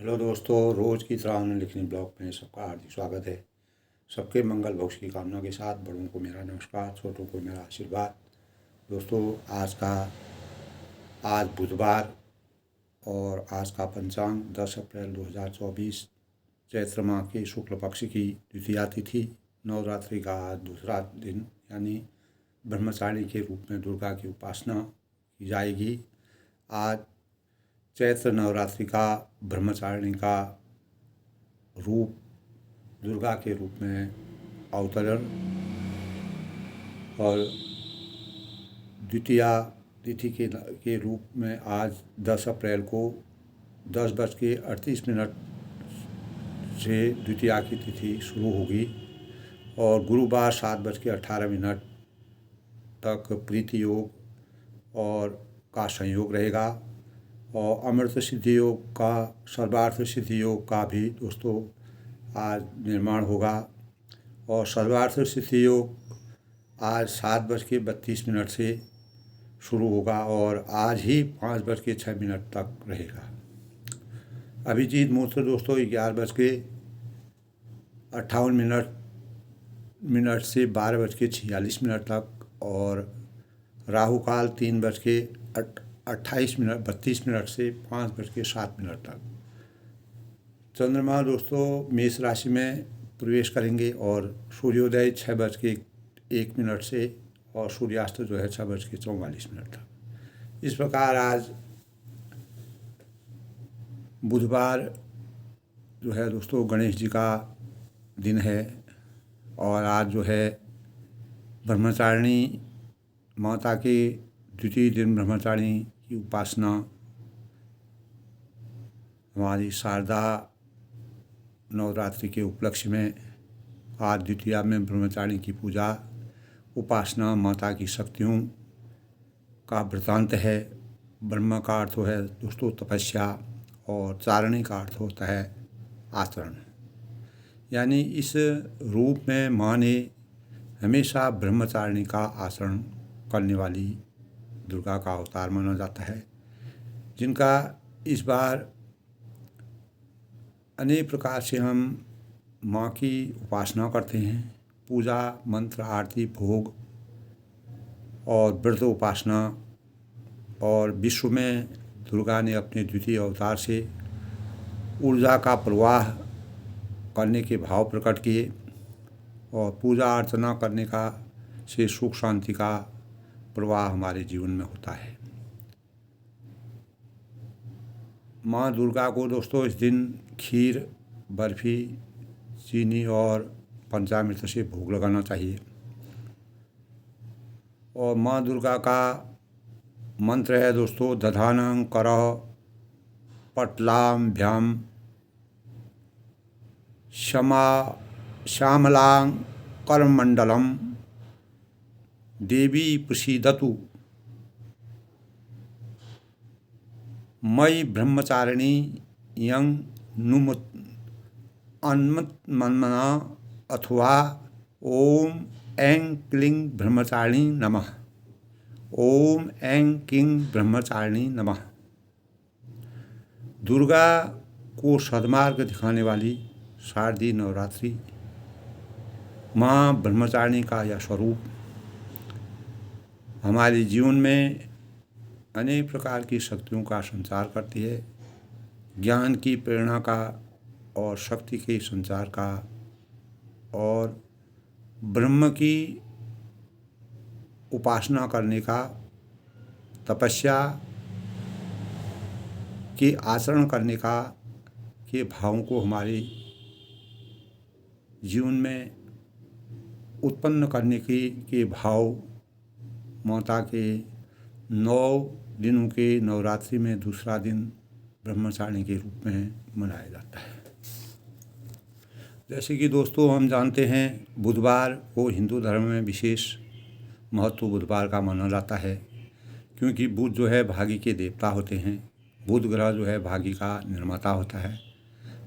Hello दोस्तों, रोज़ की तरह हमने लिखनी ब्लॉग में सबका हार्दिक स्वागत है। सबके मंगल भविष्य की कामना के साथ बड़ों को मेरा नमस्कार, छोटों को मेरा आशीर्वाद। दोस्तों, आज बुधवार और आज का पंचांग 10 अप्रैल 2024 चैत्र माह के शुक्ल पक्ष की द्वितीया तिथि नवरात्रि का आज दूसरा दिन, यानी ब्रह्मचारिणी के रूप में दुर्गा की उपासना की जाएगी। आज चैत्र नवरात्रि का ब्रह्मचारिणी का रूप दुर्गा के रूप में अवतरण और द्वितीया तिथि के रूप में आज 10 अप्रैल को 10:38 से द्वितीया की तिथि शुरू होगी और गुरुवार 7:18 तक प्रीति योग और का संयोग रहेगा और अमृत सिद्धि योग का, सर्वार्थ सिद्धि योग का भी दोस्तों आज निर्माण होगा। और सर्वार्थ सिद्धि योग आज 7:32 से शुरू होगा और आज ही 5:06 तक रहेगा। अभिजीत मुहूर्त दोस्तों 11:58 से 12:46 तक और राहु काल 3:28 से 5:07 तक। चंद्रमा दोस्तों मेष राशि में प्रवेश करेंगे और सूर्योदय 6:01 से और सूर्यास्त जो है 6:44 तक। इस प्रकार आज बुधवार जो है दोस्तों गणेश जी का दिन है और आज जो है ब्रह्मचारिणी माता के द्वितीय दिन ब्रह्मचारिणी की उपासना हमारी शारदा नवरात्रि के उपलक्ष्य में आज द्वितीया में ब्रह्मचारिणी की पूजा उपासना माता की शक्तियों का वृतांत है। ब्रह्म का अर्थ है दोस्तों तपस्या और चारणी का अर्थ होता है आचरण, यानी इस रूप में माँ ने हमेशा ब्रह्मचारिणी का आचरण करने वाली दुर्गा का अवतार माना जाता है, जिनका इस बार अनेक प्रकार से हम माँ की उपासना करते हैं। पूजा मंत्र आरती भोग और व्रत उपासना और विश्व में दुर्गा ने अपने द्वितीय अवतार से ऊर्जा का प्रवाह करने के भाव प्रकट किए और पूजा अर्चना करने का से सुख शांति का प्रवाह हमारे जीवन में होता है। माँ दुर्गा को दोस्तों इस दिन खीर, बर्फी, चीनी और पंचामृत से भोग लगाना चाहिए। और माँ दुर्गा का मंत्र है दोस्तों दधानं करः पटलाभ्यां श्यामलां करमंडलम देवी प्रसीदतु मयि ब्रह्मचारिणी यं नुमत अन्मन्मना अथवा ओम ऐं क्लीं ब्रह्मचारिणी नमः। ओम ऐं क्लीं ब्रह्मचारिणी नमः। दुर्गा को सद्मार्ग दिखाने वाली शारदीय नवरात्रि माँ ब्रह्मचारिणी का यह स्वरूप हमारे जीवन में अनेक प्रकार की शक्तियों का संचार करती है। ज्ञान की प्रेरणा का और शक्ति के संचार का और ब्रह्म की उपासना करने का, तपस्या के आचरण करने का के भावों को हमारे जीवन में उत्पन्न करने के भाव माता के 9 दिनों के नवरात्रि में दूसरा दिन ब्रह्मचारिणी के रूप में मनाया जाता है। जैसे कि दोस्तों हम जानते हैं बुधवार को हिंदू धर्म में विशेष महत्व बुधवार का माना जाता है, क्योंकि बुध जो है भाग्य के देवता होते हैं। बुध ग्रह जो है भाग्य का निर्माता होता है।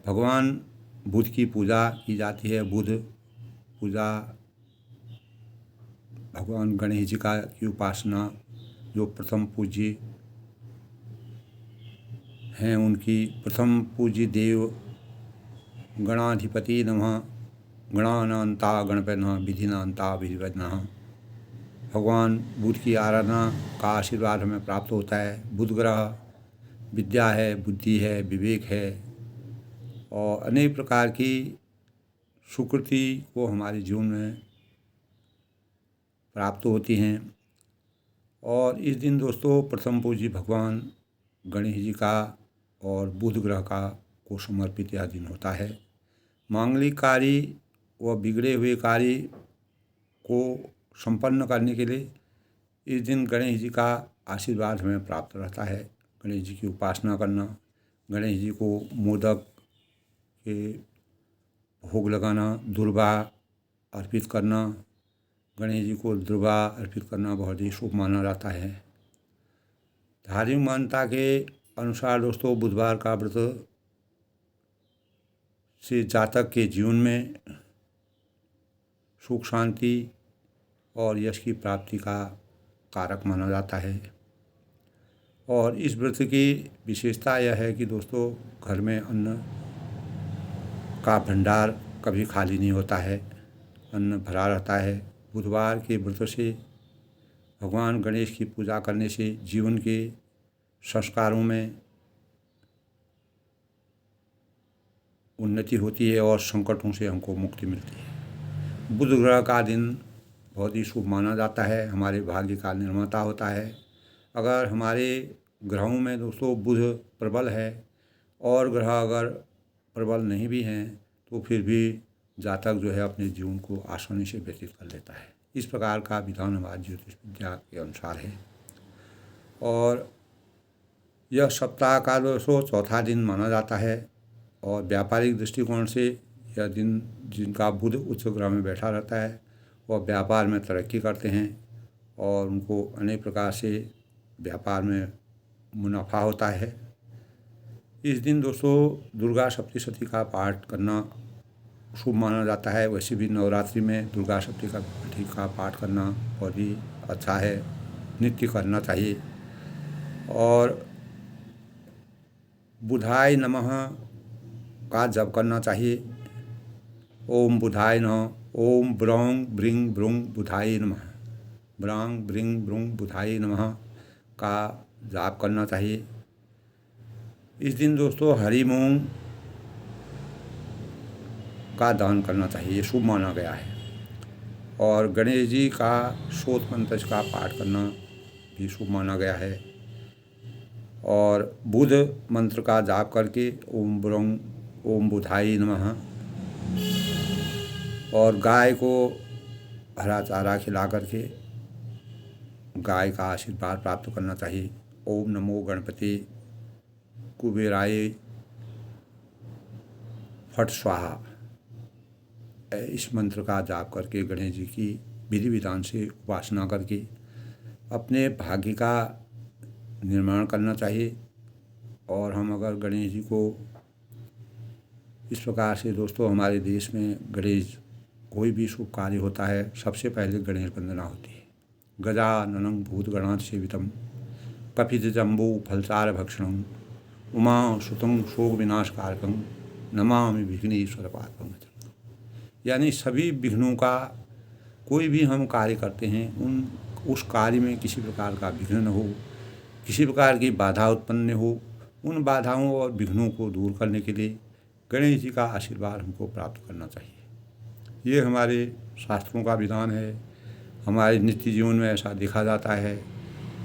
भगवान बुध की पूजा की जाती है। बुध पूजा भगवान गणेश जी का की उपासना जो प्रथम पूज्य हैं उनकी प्रथम पूज्य देव गणाधिपति नमः गणानान्ता गणपतिनः विधिनान्ता विधिवदनः। भगवान बुध की आराधना का आशीर्वाद हमें प्राप्त होता है। बुध ग्रह विद्या है, बुद्धि है, विवेक है और अनेक प्रकार की सुकृति को हमारे जीवन में प्राप्त होती हैं। और इस दिन दोस्तों प्रथम पूज्य भगवान गणेश जी का और बुध ग्रह का को समर्पित यह दिन होता है। मांगलिक कार्य व बिगड़े हुए कार्य को संपन्न करने के लिए इस दिन गणेश जी का आशीर्वाद हमें प्राप्त रहता है। गणेश जी की उपासना करना, गणेश जी को मोदक के भोग लगाना, दुर्वा अर्पित करना, गणेश जी को दुर्वा अर्पित करना बहुत ही शुभ माना जाता है। धार्मिक मान्यता के अनुसार दोस्तों बुधवार का व्रत से जातक के जीवन में सुख शांति और यश की प्राप्ति का कारक माना जाता है। और इस व्रत की विशेषता यह है कि दोस्तों घर में अन्न का भंडार कभी खाली नहीं होता है, अन्न भरा रहता है। बुधवार के व्रत से भगवान गणेश की पूजा करने से जीवन के संस्कारों में उन्नति होती है और संकटों से हमको मुक्ति मिलती है। बुध ग्रह का दिन बहुत ही शुभ माना जाता है, हमारे भाग्य का निर्माता होता है। अगर हमारे ग्रहों में दोस्तों बुध प्रबल है और ग्रह अगर प्रबल नहीं भी हैं तो फिर भी जातक जो है अपने जीवन को आसानी से व्यतीत कर लेता है। इस प्रकार का विधान हमारे ज्योतिष विद्या के अनुसार है। और यह सप्ताह का दोस्तों चौथा दिन माना जाता है और व्यापारिक दृष्टिकोण से यह दिन जिनका बुध उच्च ग्रह में बैठा रहता है वह व्यापार में तरक्की करते हैं और उनको अनेक प्रकार से व्यापार में मुनाफा होता है। इस दिन दोस्तों दुर्गा सप्तशती का पाठ करना शुभ माना जाता है। वैसे भी नवरात्रि में दुर्गा सप्तशती का पाठ करना बहुत ही अच्छा है, नित्य करना चाहिए। और बुधाय नमः का जप करना चाहिए। ओम बुधाय नमः, ओम ब्रौं ब्रिंग ब्रुंग बुधाय नमः, ब्रांग ब्रिंग ब्रुंग बुधाय नमः का जाप करना चाहिए। इस दिन दोस्तों हरी मूंग का दान करना चाहिए, शुभ माना गया है। और गणेश जी का शोध मंत्र का पाठ करना भी शुभ माना गया है। और बुध मंत्र का जाप करके ओम ब्रौं ओम बुधाय नमः और गाय को हरा चारा खिला करके गाय का आशीर्वाद प्राप्त करना चाहिए। ओम नमो गणपति कुबेराय फट स्वाहा, इस मंत्र का जाप करके गणेश जी की विधि विधान से उपासना करके अपने भाग्य का निर्माण करना चाहिए। और हम अगर गणेश जी को इस प्रकार से दोस्तों हमारे देश में गणेश कोई भी शुभ कार्य होता है सबसे पहले गणेश वंदना होती है। गजाननं भूतगणात् सेवितं कपित जम्बू फलसार भक्षणं उमा सुतं शोक विनाशकारकं नमामि विघ्नेश्वर पादपं। यानी सभी विघ्नों का कोई भी हम कार्य करते हैं उस कार्य में किसी प्रकार का विघ्न न हो, किसी प्रकार की बाधा उत्पन्न न हो। उन बाधाओं और विघ्नों को दूर करने के लिए गणेश जी का आशीर्वाद हमको प्राप्त करना चाहिए। ये हमारे शास्त्रों का विधान है, हमारे नित्य जीवन में ऐसा देखा जाता है।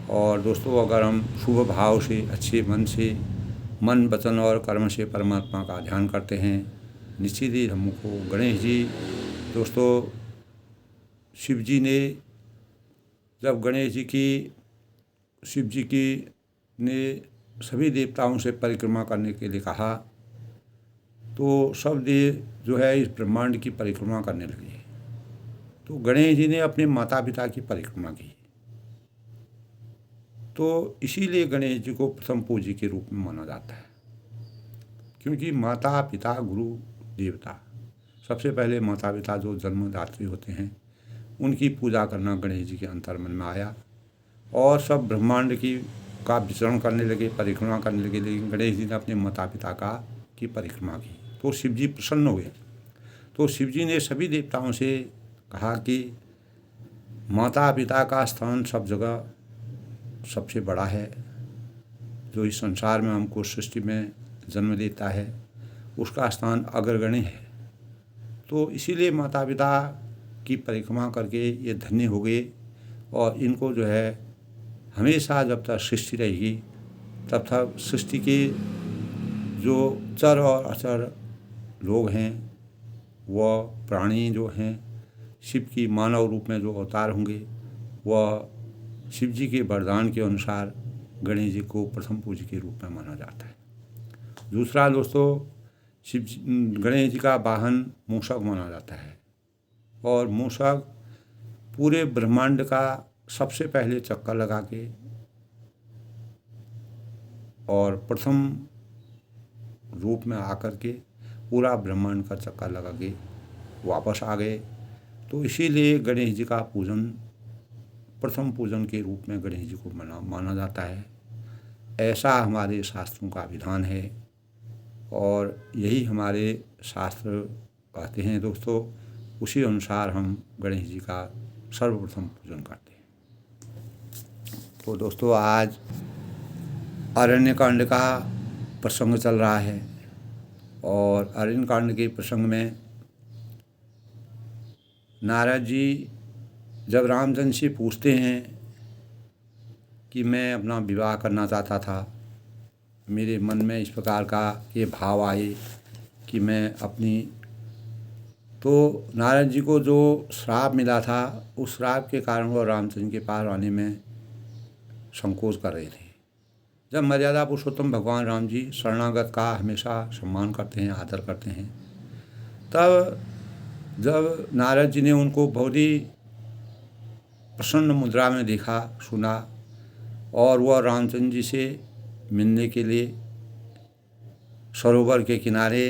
और दोस्तों अगर हम शुभ भाव से अच्छे मन से मन वचन और कर्म से परमात्मा का ध्यान करते हैं निश्चित ही हमको गणेश जी दोस्तों शिव जी ने जब गणेश जी की शिव जी की ने सभी देवताओं से परिक्रमा करने के लिए कहा तो सब देव जो है इस ब्रह्मांड की परिक्रमा करने लगे। तो गणेश जी ने अपने माता पिता की परिक्रमा की। तो इसीलिए गणेश जी को प्रथम पूज्य के रूप में माना जाता है, क्योंकि माता पिता गुरु देवता सबसे पहले माता पिता जो जन्मदात्री होते हैं उनकी पूजा करना गणेश जी के अंतर्मन में आया। और सब ब्रह्मांड की उनका विचरण करने लगे, परिक्रमा करने लगे। लेकिन गणेश जी ने अपने माता पिता की परिक्रमा की तो शिव जी प्रसन्न हुए। तो शिव जी ने सभी देवताओं से कहा कि माता पिता का स्थान सब जगह सबसे बड़ा है। जो इस संसार में हमको सृष्टि में जन्म देता है उसका स्थान अग्रगण्य है। तो इसीलिए माता पिता की परिक्रमा करके ये धन्य हो गए। और इनको जो है हमेशा जब तक सृष्टि रहेगी तब तक सृष्टि के जो चर और अचर लोग हैं वह प्राणी जो हैं शिव की मानव रूप में जो अवतार होंगे वह शिव जी के वरदान के अनुसार गणेश जी को प्रथम पूज्य के रूप में माना जाता है। दूसरा दोस्तों, गणेश जी का वाहन मूषक माना जाता है। और मूषक पूरे ब्रह्मांड का सबसे पहले चक्कर लगा के और प्रथम रूप में आकर के पूरा ब्रह्मांड का चक्कर लगा के वापस आ गए। तो इसीलिए गणेश जी का पूजन प्रथम पूजन के रूप में गणेश जी को माना जाता है। ऐसा हमारे शास्त्रों का विधान है और यही हमारे शास्त्र कहते हैं दोस्तों। उसी अनुसार हम गणेश जी का सर्वप्रथम पूजन करते हैं। तो दोस्तों, आज अरण्यकांड का प्रसंग चल रहा है और अरण्यकांड के प्रसंग में नारद जी जब रामचंद्र से पूछते हैं कि मैं अपना विवाह करना चाहता था, मेरे मन में इस प्रकार का ये भाव आए कि मैं अपनी, तो नारद जी को जो श्राप मिला था उस श्राप के कारण वो रामचंद्र के पास आने में संकोच कर रहे थे। जब मर्यादा पुरुषोत्तम भगवान राम जी शरणागत का हमेशा सम्मान करते हैं, आदर करते हैं, तब जब नारद जी ने उनको बहुत ही प्रसन्न मुद्रा में देखा, सुना और वह रामचंद्र जी से मिलने के लिए सरोवर के किनारे,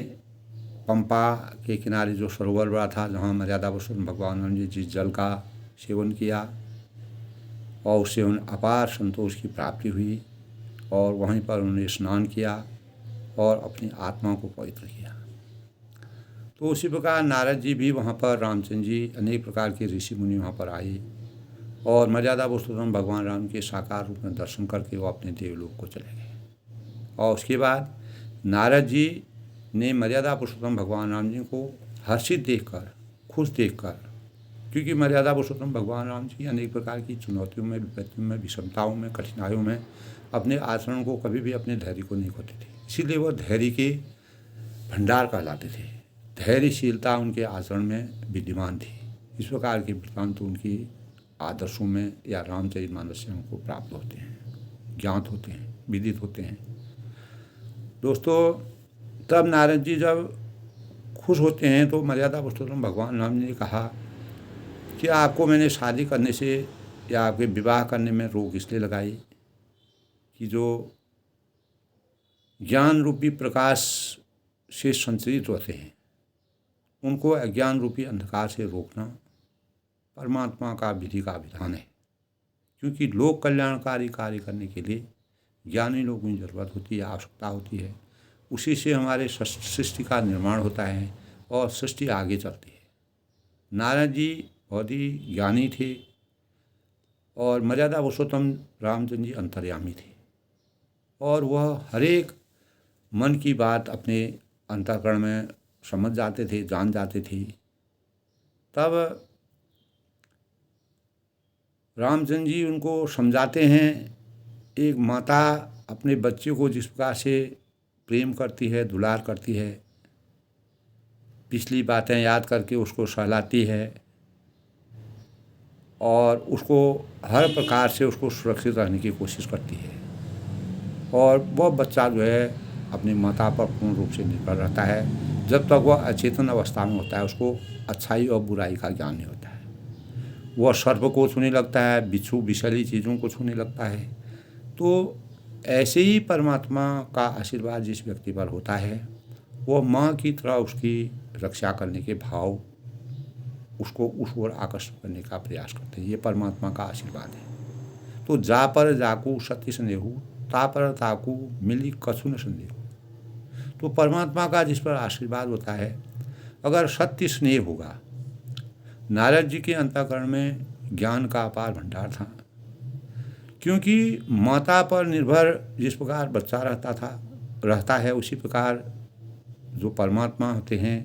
पंपा के किनारे जो सरोवर बड़ा था जहाँ मर्यादा पुरुषोत्तम भगवान राम जी जिस जल का सेवन किया और उससे उन अपार संतोष की प्राप्ति हुई और वहीं पर उन्होंने स्नान किया और अपनी आत्मा को पवित्र किया। तो उसी प्रकार नारद जी भी वहाँ पर, रामचंद्र जी, अनेक प्रकार के ऋषि मुनि वहाँ पर आए और मर्यादा पुरुषोत्तम भगवान राम के साकार रूप में दर्शन करके वो अपने देवलोक को चले गए। और उसके बाद नारद जी ने मर्यादा पुरुषोत्तम भगवान राम जी को हर्षित देखकर, खुश देखकर, क्योंकि मर्यादा पुरुषोत्तम भगवान राम जी अनेक प्रकार की चुनौतियों में, विपत्तियों में, विषमताओं में, कठिनाइयों में अपने आचरण को कभी भी, अपने धैर्य को नहीं खोते थे। इसीलिए वह धैर्य के भंडार कहलाते थे। धैर्यशीलता उनके आचरण में विद्यमान थी। इस प्रकार के वृत्तांत उनकी आदर्शों में या रामचरितमानस से हमको प्राप्त होते हैं, ज्ञात होते हैं, विदित होते हैं। दोस्तों, तब नारद जी जब खुश होते हैं तो मर्यादा पुरुषोत्तम भगवान राम जी ने कहा कि आपको मैंने शादी करने से या आपके विवाह करने में रोक इसलिए लगाई कि जो ज्ञान रूपी प्रकाश से संचरित होते हैं उनको अज्ञान रूपी अंधकार से रोकना परमात्मा का विधि का विधान है। क्योंकि लोक कल्याणकारी कार्य करने के लिए ज्ञानी लोगों की जरूरत होती है, आवश्यकता होती है। उसी से हमारे सृष्टि का निर्माण होता है और सृष्टि आगे चलती है। नारद जी बहुत ही ज्ञानी थे और मर्यादा पुरुषोत्तम रामचंद्र जी अंतर्यामी थे और वह हरेक मन की बात अपने अंतःकरण में समझ जाते थे, जान जाते थे। तब रामचंद्र जी उनको समझाते हैं, एक माता अपने बच्चे को जिस प्रकार से प्रेम करती है, दुलार करती है, पिछली बातें याद करके उसको सहलाती है और उसको हर प्रकार से उसको सुरक्षित रहने की कोशिश करती है और वह बच्चा जो है अपनी माता पर पूर्ण रूप से निर्भर रहता है। जब तक वह अचेतन अवस्था में होता है उसको अच्छाई और बुराई का ज्ञान नहीं होता है। वह सर्प को छूने लगता है, बिच्छू विषैली चीज़ों को छूने लगता है। तो ऐसे ही परमात्मा का आशीर्वाद जिस व्यक्ति पर होता है वह माँ की तरह उसकी रक्षा करने के भाव उसको उस ओर आकर्षित करने का प्रयास करते हैं। ये परमात्मा का आशीर्वाद है। तो जा पर जाकू सत्य स्नेहू, ता पर ताकू मिली कछु न संदेह। तो परमात्मा का जिस पर आशीर्वाद होता है, अगर सत्य स्नेह होगा। नारद जी के अंतःकरण में ज्ञान का अपार भंडार था, क्योंकि माता पर निर्भर जिस प्रकार बच्चा रहता है उसी प्रकार जो परमात्मा होते हैं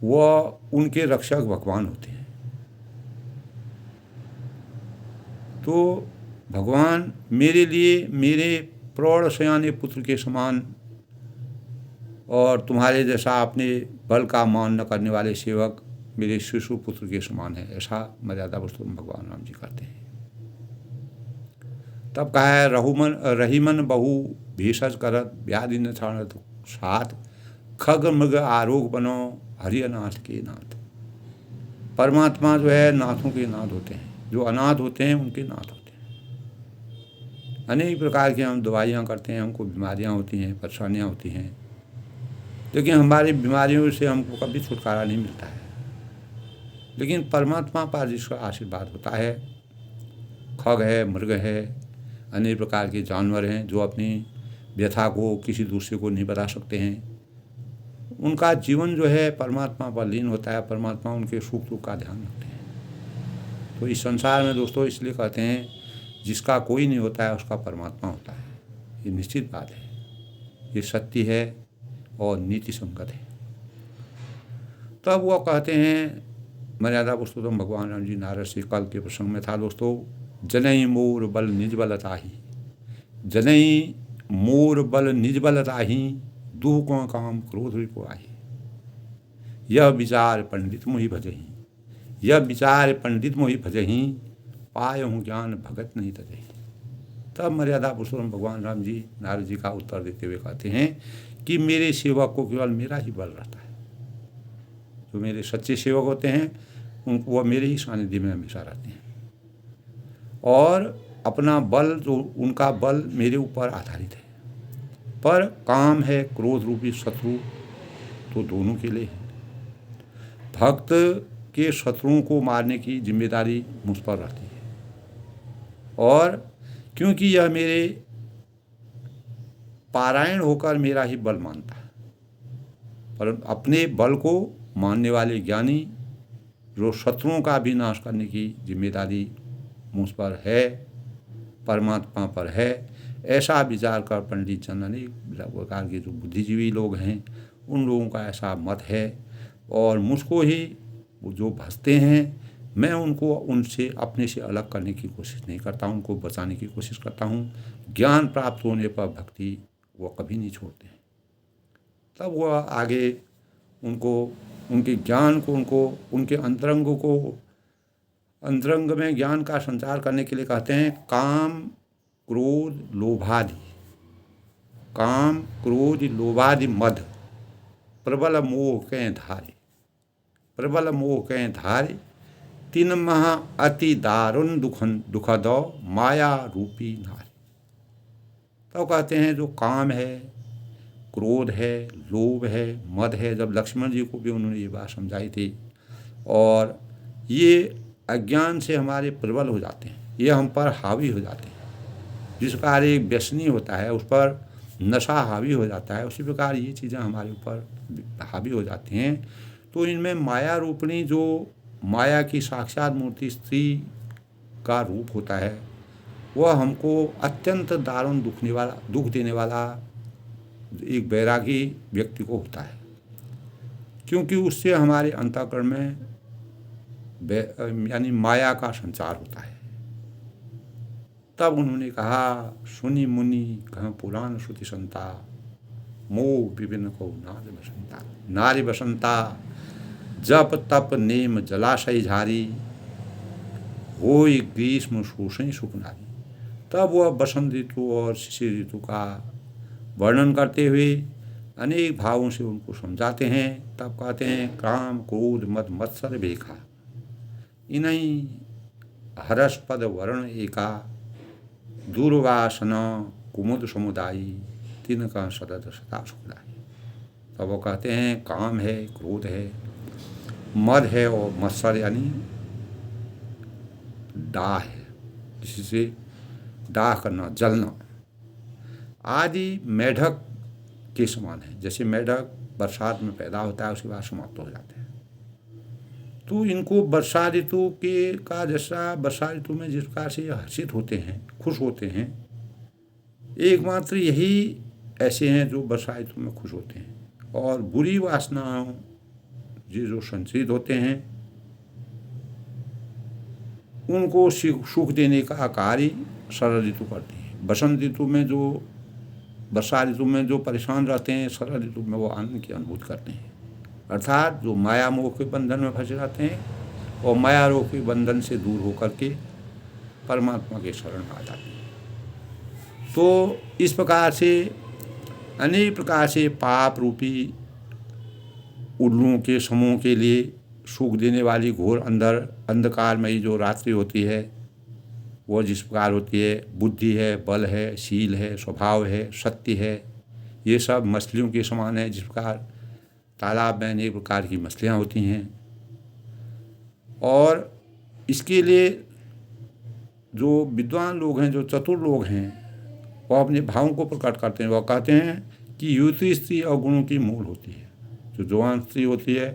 वह उनके रक्षक भगवान होते हैं। तो भगवान मेरे लिए मेरे प्रौढ़ सयाने पुत्र के समान और तुम्हारे जैसा अपने बल का मान न करने वाले सेवक मेरे शिशु पुत्र के समान है, ऐसा मर्यादा पुरुषोत्तम भगवान राम जी करते हैं। तब कहा है रहीमन बहु भेषज करत व्याधि न छाणत साथ, खग मृग आरोग बनो हरिनाथ के नाथ। परमात्मा जो है नाथों के नाथ होते हैं, जो अनाथ होते हैं उनके नाथ होते हैं। अनेक प्रकार की हम दवाइयाँ करते हैं, हमको बीमारियाँ होती हैं, परेशानियाँ होती हैं, लेकिन हमारी बीमारियों से हमको कभी छुटकारा नहीं मिलता है। लेकिन परमात्मा पर जिसका आशीर्वाद होता है, खग है, मृग है, अनेक प्रकार के जानवर हैं जो अपनी व्यथा को किसी दूसरे को नहीं बता सकते हैं, उनका जीवन जो है परमात्मा पर लीन होता है। परमात्मा उनके सुख दुख का ध्यान रखते हैं। तो इस संसार में दोस्तों इसलिए कहते हैं जिसका कोई नहीं होता है उसका परमात्मा होता है। ये निश्चित बात है, ये सत्य है और नीति संगत है। तब वो कहते हैं मर्यादा पुरुषोत्तम भगवान राम जी नारद से कल के प्रसंग में था दोस्तों, जनई मोर बल निज बल ताही, जनई मोर बल निज बल ताही, दुह को काम क्रोध को आही। यह विचार पंडित मोहि भजही, यह विचार पंडित मोहि भजही, पाय हूँ ज्ञान भगत नहीं तजही। तब मर्यादा पुरुषोत्तम भगवान राम जी नारद जी का उत्तर देते हुए कहते हैं कि मेरे सेवक को केवल मेरा ही बल रहता है। जो मेरे सच्चे सेवक होते हैं उनको वह मेरे ही सानिध्य में हमेशा रहते हैं, और अपना बल जो उनका बल मेरे ऊपर आधारित है। पर काम है क्रोध रूपी शत्रु तो दोनों के लिए है। भक्त के शत्रुओं को मारने की जिम्मेदारी मुझ पर रहती है, और क्योंकि यह मेरे पारायण होकर मेरा ही बल मानता है, पर अपने बल को मानने वाले ज्ञानी जो शत्रुओं का भी नाश करने की जिम्मेदारी मुझ पर है, परमात्मा पर है, ऐसा विचार कर पंडित जन अनेक प्रकार के जो बुद्धिजीवी लोग हैं उन लोगों का ऐसा मत है। और मुझको ही जो भजते हैं मैं उनको उनसे अपने से अलग करने की कोशिश नहीं करता, उनको बचाने की कोशिश करता हूँ। ज्ञान प्राप्त होने पर भक्ति वो कभी नहीं छोड़ते हैं। तब वह आगे उनको उनके ज्ञान को उनके अंतरंग में ज्ञान का संचार करने के लिए कहते हैं, काम क्रोध लोभादि मद प्रबल मोह के धारे, तीन महा अति दारुण दुखद माया रूपी नारी। तो कहते हैं जो काम है, क्रोध है, लोभ है, मद है, जब लक्ष्मण जी को भी उन्होंने ये बात समझाई थी, और ये अज्ञान से हमारे प्रबल हो जाते हैं, ये हम पर हावी हो जाते हैं। जिस प्रकार एक व्यसनी होता है उस पर नशा हावी हो जाता है, उसी प्रकार ये चीज़ें हमारे ऊपर हावी हो जाती हैं। तो इनमें माया रूपणी जो माया की साक्षात मूर्ति स्त्री का रूप होता है वह हमको अत्यंत दारुण दुख देने वाला एक बैरागी व्यक्ति को होता है, क्योंकि उससे हमारे अंतःकरण में यानी माया का संचार होता है। तब उन्होंने कहा, सुनी मुनि कह पुराण श्रुति संता, मोह विभिन्न को नारी बसंता, जप तप नेम जलाशय झारी, होई ग्रीष्म शोषण सुख नारी। तब वह बसंत ऋतु और शिशिर ऋतु का वर्णन करते हुए अनेक भावों से उनको समझाते हैं। तब कहते हैं, काम क्रोध मद मत्सर बेखा, इन्हीं हरस्पद वर्ण एका, दुर्वासना कुमुद समुदायी, तीन का सतत सदा सुखदाई। तब वो कहते हैं काम है, क्रोध है, मद है और मत्सर यानी दाह है, जिससे दाह करना, जलना आदि मेढक के समान है। जैसे मेढक बरसात में पैदा होता है, उसके बाद समाप्त हो जाते हैं। तो इनको वर्षा ऋतु के का जैसा वर्षा ऋतु में जिस प्रकार से हर्षित होते हैं, खुश होते हैं, एकमात्र यही ऐसे हैं जो वर्षा ऋतु में खुश होते हैं। और बुरी वासनाओं जो संचित होते हैं, उनको सुख देने का कार्य शरद ऋतु करती है। बसंत ऋतु में जो, वर्षा ऋतु में जो परेशान रहते हैं, शरद ऋतु में वो आनंद की अनुभूति करते हैं। अर्थात जो माया मोह के बंधन में फंसे रहते हैं और माया रोग के बंधन से दूर होकर के परमात्मा के शरण आ जाते हैं। तो इस प्रकार से अनेक प्रकार से पाप रूपी उल्लुओं के समूह के लिए सुख देने वाली घोर अंधकारमयी जो रात्रि होती है, वो जिस प्रकार होती है, बुद्धि है, बल है, शील है, स्वभाव है, सत्य है, ये सब मछलियों के समान है। जिस प्रकार तालाब में अनेक प्रकार की मछलियाँ होती हैं, और इसके लिए जो विद्वान लोग हैं, जो चतुर लोग हैं, वो अपने भावों को प्रकट करते हैं। वो कहते हैं कि युवती स्त्री अवगुणों की मूल होती है। जो जवान स्त्री होती है,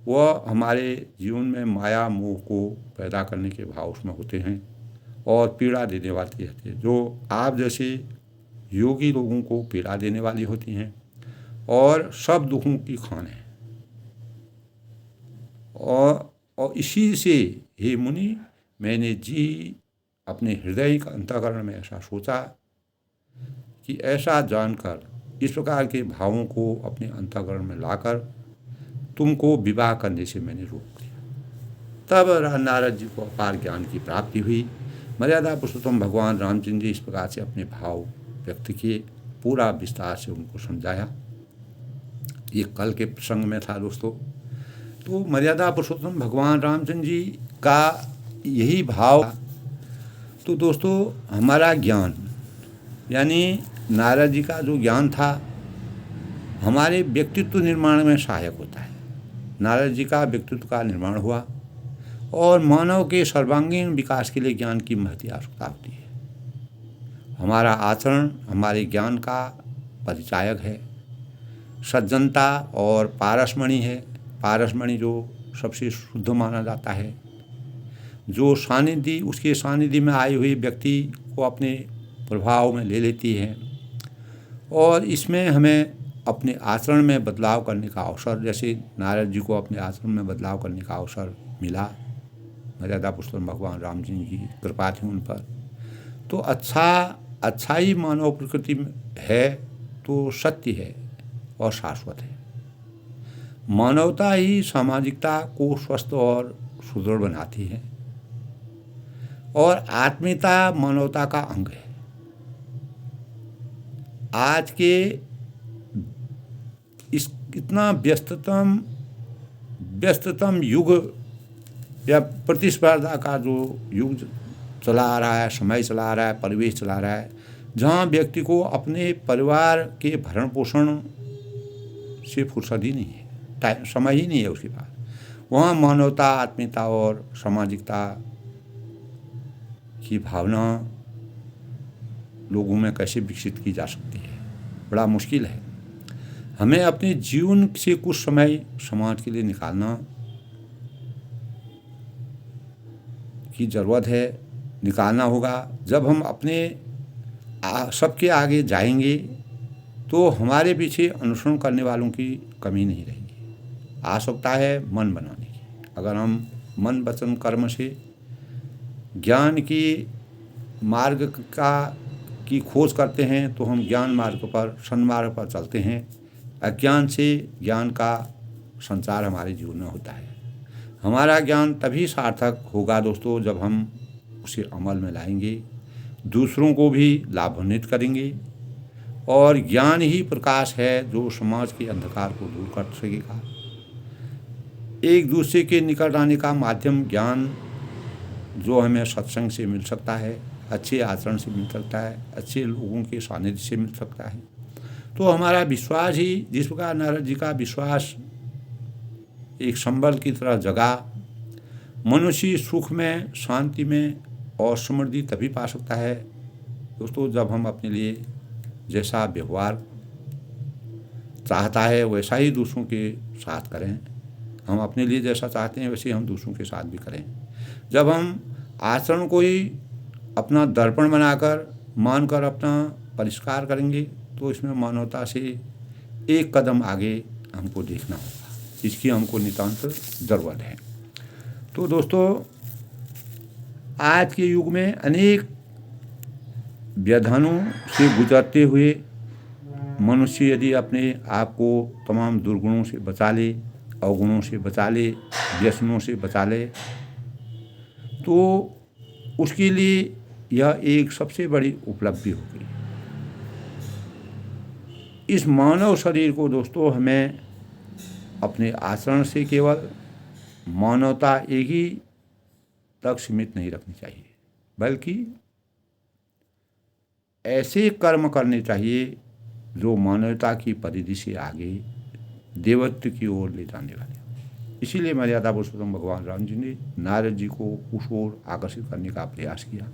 वह हमारे जीवन में माया मोह को पैदा करने के भाव उसमें होते हैं और पीड़ा देने वाली रहती है। जो आप जैसे योगी लोगों को पीड़ा देने वाली होती हैं और सब दुखों की खान है। और इसी से हे मुनि, मैंने जी अपने हृदय का अंतःकरण में ऐसा सोचा कि ऐसा जानकर, इस प्रकार के भावों को अपने अंतःकरण में लाकर तुमको विवाह करने से मैंने रोक दिया। तब नारद जी को अपार ज्ञान की प्राप्ति हुई। मर्यादा पुरुषोत्तम भगवान रामचंद्र जी इस प्रकार से अपने भाव व्यक्त किए, पूरा विस्तार से उनको समझाया। ये कल के प्रसंग में था दोस्तों। तो मर्यादा पुरुषोत्तम भगवान रामचंद्र जी का यही भाव। तो दोस्तों, हमारा ज्ञान यानी नारद जी का जो ज्ञान था, हमारे व्यक्तित्व निर्माण में सहायक होता है। नारद जी का व्यक्तित्व का निर्माण हुआ और मानव के सर्वांगीण विकास के लिए ज्ञान की महती आवश्यकता होती है। हमारा आचरण हमारे ज्ञान का परिचायक है। सज्जनता और पारसमणि है। पारसमणि जो सबसे शुद्ध माना जाता है, जो सानिध्य, उसके सानिध्य में आई हुई व्यक्ति को अपने प्रभाव में ले लेती है और इसमें हमें अपने आचरण में बदलाव करने का अवसर, जैसे नारद जी को अपने आचरण में बदलाव करने का अवसर मिला। मर्यादा पुरुषोत्तम भगवान राम जी की कृपा थी उन पर। तो अच्छाई मानव प्रकृति में है तो सत्य है और शाश्वत है। मानवता ही सामाजिकता को स्वस्थ और सुदृढ़ बनाती है और आत्मीयता मानवता का अंग है। आज के इस इतना व्यस्ततम युग या प्रतिस्पर्धा का जो युग चला आ रहा है, समय चला आ रहा है, परिवेश चला आ रहा है, जहाँ व्यक्ति को अपने परिवार के भरण पोषण से फुर्सत ही नहीं है, टाइम समय ही नहीं है उसके पास। वहाँ मानवता, आत्मीयता और सामाजिकता की भावना लोगों में कैसे विकसित की जा सकती है, बड़ा मुश्किल है। हमें अपने जीवन से कुछ समय समाज के लिए निकालना की ज़रूरत है, निकालना होगा। जब हम अपने सबके आगे जाएंगे तो हमारे पीछे अनुसरण करने वालों की कमी नहीं रहेगी। आवश्यकता है मन बनाने की। अगर हम मन वचन कर्म से ज्ञान की मार्ग की खोज करते हैं तो हम ज्ञान मार्ग पर, सन्मार्ग पर चलते हैं। अज्ञान से ज्ञान का संचार हमारे जीवन में होता है। हमारा ज्ञान तभी सार्थक होगा दोस्तों जब हम उसे अमल में लाएंगे, दूसरों को भी लाभान्वित करेंगे। और ज्ञान ही प्रकाश है जो समाज के अंधकार को दूर कर सकेगा। एक दूसरे के निकट आने का माध्यम ज्ञान जो हमें सत्संग से मिल सकता है, अच्छे आचरण से मिल सकता है, अच्छे लोगों के सानिध्य से मिल सकता है। तो हमारा विश्वास ही, जिस प्रकार नारद जी का विश्वास एक संबल की तरह जगा मनुष्य सुख में, शांति में और समृद्धि तभी पा सकता है दोस्तों जब हम अपने लिए जैसा व्यवहार चाहता है वैसा ही दूसरों के साथ करें। हम अपने लिए जैसा चाहते हैं वैसे हम दूसरों के साथ भी करें। जब हम आचरण को ही अपना दर्पण बनाकर मानकर अपना परिष्कार करेंगे तो इसमें मानवता से एक कदम आगे हमको देखना होगा, इसकी हमको नितांत ज़रूरत है। तो दोस्तों आज के युग में अनेक व्यवधानों से गुजरते हुए मनुष्य यदि अपने आप को तमाम दुर्गुणों से बचा ले, अवगुणों से बचा ले, व्यसनों से बचा ले, तो उसके लिए यह एक सबसे बड़ी उपलब्धि होगी। इस मानव शरीर को दोस्तों हमें अपने आचरण से केवल मानवता एक ही तक सीमित नहीं रखनी चाहिए, बल्कि ऐसे कर्म करने चाहिए जो मानवता की परिधि से आगे देवत्व की ओर ले जाने वाले। इसीलिए मर्यादा पुरुषोत्तम भगवान राम जी ने नारद जी को उस ओर आकर्षित करने का प्रयास किया,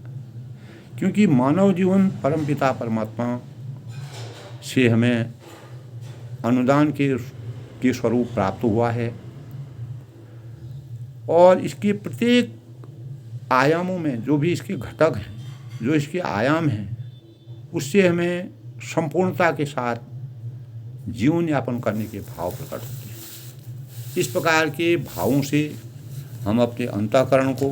क्योंकि मानव जीवन परमपिता परमात्मा से हमें अनुदान के स्वरूप प्राप्त हुआ है और इसके प्रत्येक आयामों में जो भी इसके घटक हैं, जो इसके आयाम हैं, उससे हमें संपूर्णता के साथ जीवन यापन करने के भाव प्रकट होते हैं। इस प्रकार के भावों से हम अपने अंतःकरण को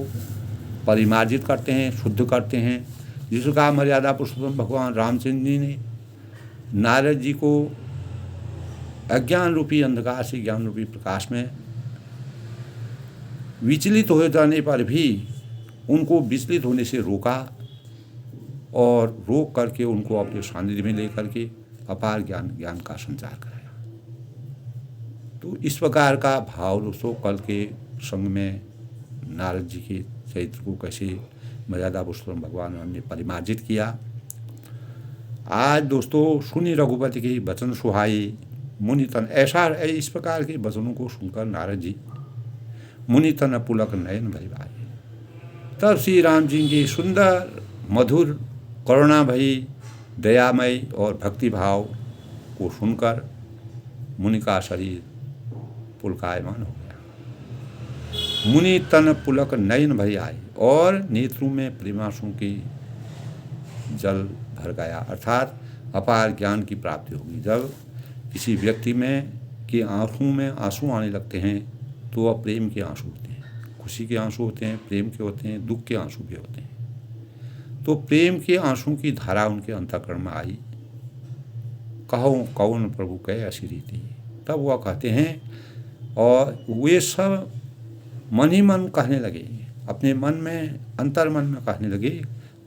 परिमार्जित करते हैं, शुद्ध करते हैं, जिसका मर्यादा पुरुषोत्तम भगवान रामचंद्र जी ने नारद जी को अज्ञान रूपी अंधकार से ज्ञान रूपी प्रकाश में विचलित हो जाने पर भी उनको विचलित होने से रोका और रोक करके उनको अपने सानिध्य में लेकर के अपार ज्ञान का संचार कराया। तो इस प्रकार का भाव दोस्तों कल के संग में नारद जी के चरित्र को कैसे मर्यादा पुरुषोत्तम भगवान ने परिमार्जित किया। आज दोस्तों सुनि रघुपति के वचन सुहाई मुनि तन, ऐसा इस प्रकार के वचनों को सुनकर नारद जी मुनि तन पुलक नयन भरी भाई। तब श्री राम जी की सुंदर मधुर करुणा भई दयामय और भक्ति भाव को सुनकर मुनि का शरीर पुलकायमान हो गया। मुनि तन पुलक नयन भरी आए और नेत्रों में प्रेमांशु की जल भर गया, अर्थात अपार ज्ञान की प्राप्ति होगी। जब किसी व्यक्ति में के आंखों में आंसू आने लगते हैं तो वह प्रेम के आंसू होते हैं, खुशी के आंसू होते हैं, प्रेम के होते हैं, दुख के आंसू भी होते हैं। तो प्रेम के आंसू की धारा उनके अंतःकरण में आई। कहो कौन प्रभु कहे ऐसी रीति, तब वह कहते हैं और वे सब मन ही मन कहने लगे, अपने मन में अंतर मन में कहने लगे,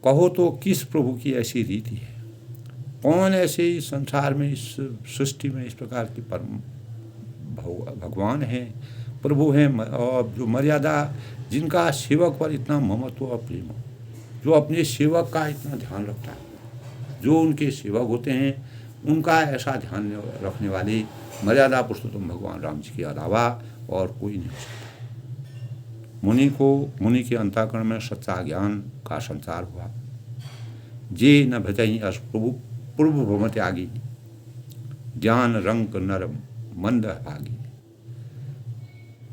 कहो तो किस प्रभु की ऐसी रीति है, कौन ऐसे इस संसार में, इस सृष्टि में इस प्रकार की परम भगवान है, प्रभु हैं, और जो मर्यादा जिनका सेवक पर इतना ममत्व और प्रेम हो, जो अपने सेवक का इतना ध्यान रखता है, जो उनके सेवक होते हैं उनका ऐसा ध्यान रखने वाली मर्यादा पुरुषोत्तम भगवान राम जी के अलावा और कोई नहीं हो सकता। मुनि के अंतःकरण में सच्चा ज्ञान का संचार हुआ। जे न भजई अस प्रभु भ्रम त्यागी, ज्ञान रंग नर मंद भागी।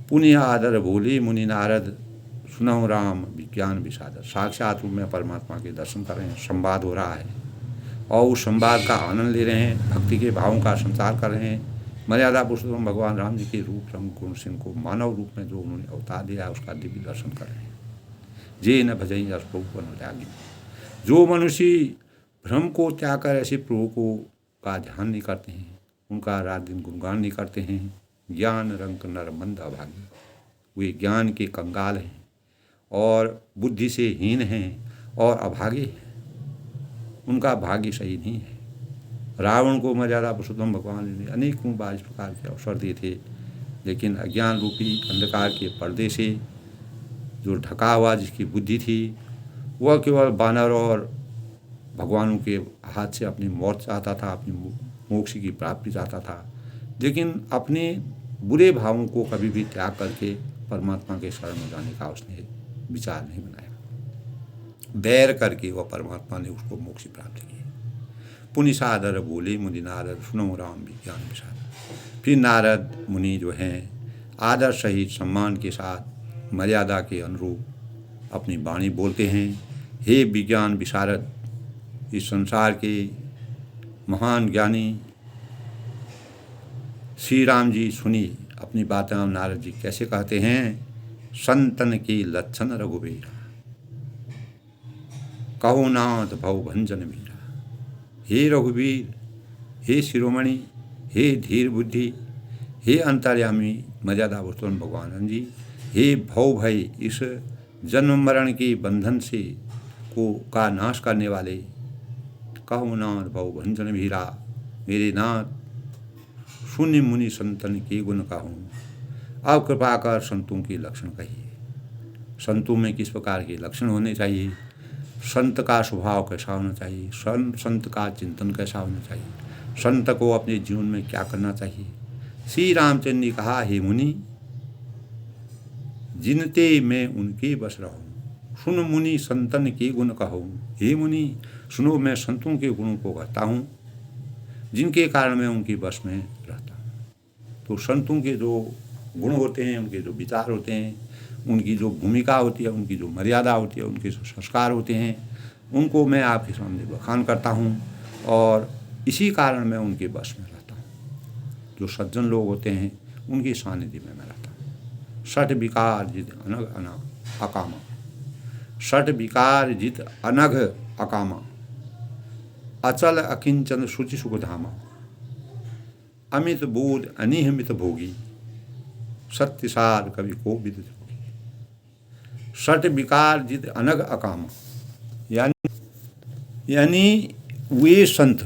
पुण्य आदर बोले मुनि नारद, सुनहु राम विज्ञान विषादर। साक्षात रूप में परमात्मा के दर्शन कर रहे हैं, संवाद हो रहा है और उस संवाद का आनंद ले रहे हैं, भक्ति के भावों का संचार कर रहे हैं। मर्यादा पुरुषोत्तम भगवान राम जी के रूप रंग गुण सिंह को मानव रूप में जो उन्होंने अवतार दिया है उसका दिव्य दर्शन कर रहे हैं। जे न भजई अस प्रभु त्यागी। जो मनुष्य भ्रम को त्याग कर ऐसे प्रभु को का ध्यान नहीं करते हैं, उनका रात दिन गुणगान नहीं करते हैं, ज्ञान रंग नर मंद अभागी, वे ज्ञान के कंगाल हैं और बुद्धि से हीन हैं और अभागे हैं, उनका भाग्य सही नहीं है। रावण को मर्यादा पुरुषोत्तम भगवान ने अनेकों बार इस प्रकार के अवसर दिए थे, लेकिन अज्ञान रूपी अंधकार के पर्दे से जो ढका हुआ जिसकी बुद्धि थी वह केवल बानर और भगवानों के हाथ से अपनी मौत चाहता था, अपनी मोक्ष की प्राप्ति चाहता था, लेकिन अपने बुरे भावों को कभी भी त्याग करके परमात्मा के शरण में जाने का उसने विचार नहीं बनाया। बैर करके वह परमात्मा ने उसको मोक्ष प्राप्त किया। पुनि सादर बोले मुनि नारद सुनो राम विज्ञान विशारद। फिर नारद मुनि जो हैं आदर सहित सम्मान के साथ मर्यादा के अनुरूप अपनी वाणी बोलते हैं। हे विज्ञान विशारद, इस संसार के महान ज्ञानी श्री राम जी सुनिए अपनी बातें। नारद जी कैसे कहते हैं, संतन की लक्षण रघुबीरा, कहो नाथ भव भंजन मीरा। हे रघुवीर, हे शिरोमणि, हे धीर बुद्धि, हे अंतर्यामी मर्यादा पुरुषोत्तम भगवान जी, हे भव भय इस जन्म मरण के बंधन से का नाश करने वाले, कहो नाथ भव भंजन मीरा, मेरे नाथ शून्य मुनि संतन के गुण कहूँ। अब कृपा कर संतों के लक्षण कहिए। संतों में किस प्रकार के लक्षण होने चाहिए, संत का स्वभाव कैसा होना चाहिए, संत का चिंतन कैसा होना चाहिए, संत को अपने जीवन में क्या करना चाहिए। श्री रामचंद्र ने कहा, हे मुनि, जिनते मैं उनके बस रहूँ, सुन मुनि संतन के गुण कहूँ। हे मुनि सुनो, मैं संतों के गुणों को कहता हूँ जिनके कारण मैं उनके बस में रहता हूँ। तो संतों के जो गुण होते हैं, उनके जो विचार होते हैं, उनकी जो भूमिका होती है, उनकी जो मर्यादा होती है, उनके जो संस्कार होते हैं, उनको मैं आपके सामने बखान करता हूँ और इसी कारण मैं उनके बस में रहता हूँ। जो सज्जन लोग होते हैं उनके सानिध्य में मैं रहता हूँ। षट विकार जित अनघ अकामा, षट विकार जित अनघ अकामा, अचल अकिंचन शुचि सुख धामा, अमित बोध अनिहमित भोगी, सत्यसार कवि को विदित होगी। षट विकार जित अनघ अकामा, यानी वे संत